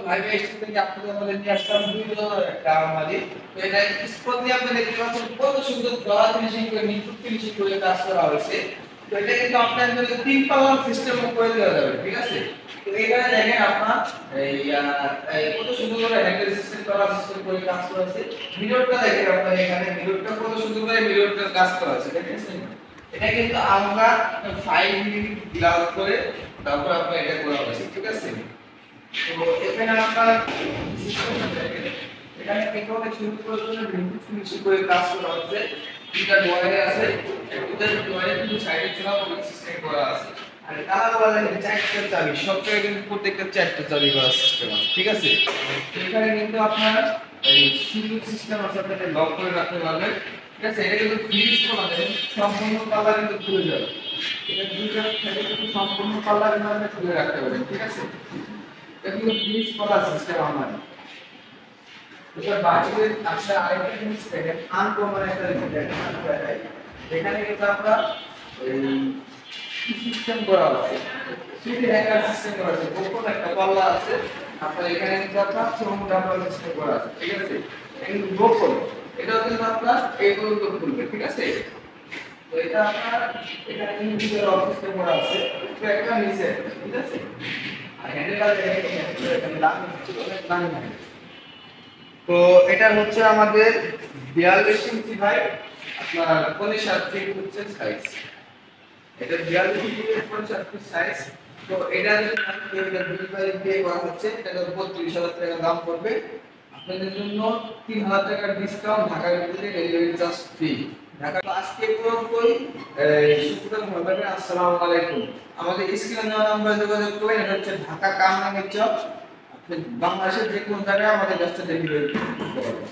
ভাই এসে থেকে আপনাদের মধ্যে নিয়ে আসলাম 2 ডলার একটা আলমারি। তো এটা স্পট দিয়ে আপনি দেখতে পাচ্ছেন কত সুন্দর ডলার ফিনিশিং করে নিখুঁত ফিনিশিং করে কাজ করা হয়েছে। তো এটা কিন্তু আপনার জন্য 3 পাল্লার সিস্টেম করে দেওয়া যাবে, ঠিক আছে? তো এখানে দেখেন আপনার কত সুন্দর করে হ্যান্ডেল সিস্টেম করা সিস্টেম করে কাজ করা আছে। মিররটা দেখেন আপনার এখানে মিররটা কত সুন্দর করে মিররটার কাজ করা আছে, দেখেছেন? এটা কিন্তু আমরা 5 মিনিট গ্লাস করে তারপর আপনার এটা করা হয়েছে, ঠিক আছে? তো এখানে আপনার সিস্টেমটা দেখেন এখানে কিভাবে শুরু করতে লিমিট ফিনিশিং করে কাজ করা হচ্ছে। দুটা ডয়ারে আছে, দুটা ডয়ারে কিন্তু সাইডে চলা করে সিস্টেম করা আছে। আর কালার করা দেখেন চারটা চাবি, সবটাই কিন্তু প্রত্যেকটা চারটা চাবি করা সিস্টেম আছে, ঠিক আছে? এখানে কিন্তু আপনার এই সিলিং সিস্টেম আছে, আপনাকে লক করে রাখতে পারবেন, ঠিক আছে? এটা কিন্তু ফ্রিজ করা যায়, সম্পূর্ণ পাল্লা কিন্তু খুলে যাবে। এটা দুইটা থেকে কিন্তু সম্পূর্ণ পাল্লার মধ্যে খুলে রাখতে পারবেন, ঠিক আছে? এগুলো ফ্রিজ করা সিস্টেম আমার। এটা বাইরে আপনারা আরেকটা জিনিস দেখেন, আনকমন একটা জিনিস দেখেন, এখানে কিন্তু আমরা এই সিস্টেম করা আছে, সিটি হ্যাঙ্গার সিস্টেম করা আছে, গোপন একটা পাল্লা আছে। আপনার এখানে কিন্তু আপনার শ্রম ডাবল সিস্টেম করা আছে, ঠিক আছে? কিন্তু গোপন এটা কিন্তু আপনার এই পর্যন্ত খুলবে, ঠিক আছে? তো এটা আপনার এখানে ইন্ডিকেটর অফ সিস্টেম করা আছে, তো একটা নিচে, ঠিক আছে? আর হ্যান্ডেলটা দেখেন এখানে দামি অনেক দামি হ্যান্ডেল। তো এটা হচ্ছে আমাদের 42 ইঞ্চি ভাই, আপনার 57 ফিট হচ্ছে সাইজ। এটা 42 ইঞ্চি 57 ফিট সাইজ। তো এটা যদি আমি ডেলিভারি দিয়ে করা হচ্ছে, এটা 32,000 টাকা দাম পড়বে। আপনাদের জন্য 3,000 টাকা ডিসকাউন্ট, ঢাকার ভিতরে ডেলিভারি চার্জ ফ্রি। ঢাকা তো আজকে পুরোপুরি সুতরাং ভালো থাকবেন। আসসালামু আলাইকুম। আমাদের স্ক্রিনে দেওয়া নাম্বারে যোগাযোগ করবেন। এটা হচ্ছে ঢাকা কামরাঙ্গীর চক। বাংলাদেশের যে কোনো জায়গায় আমাদের কাছে ডেলিভারি করতে পারবেন।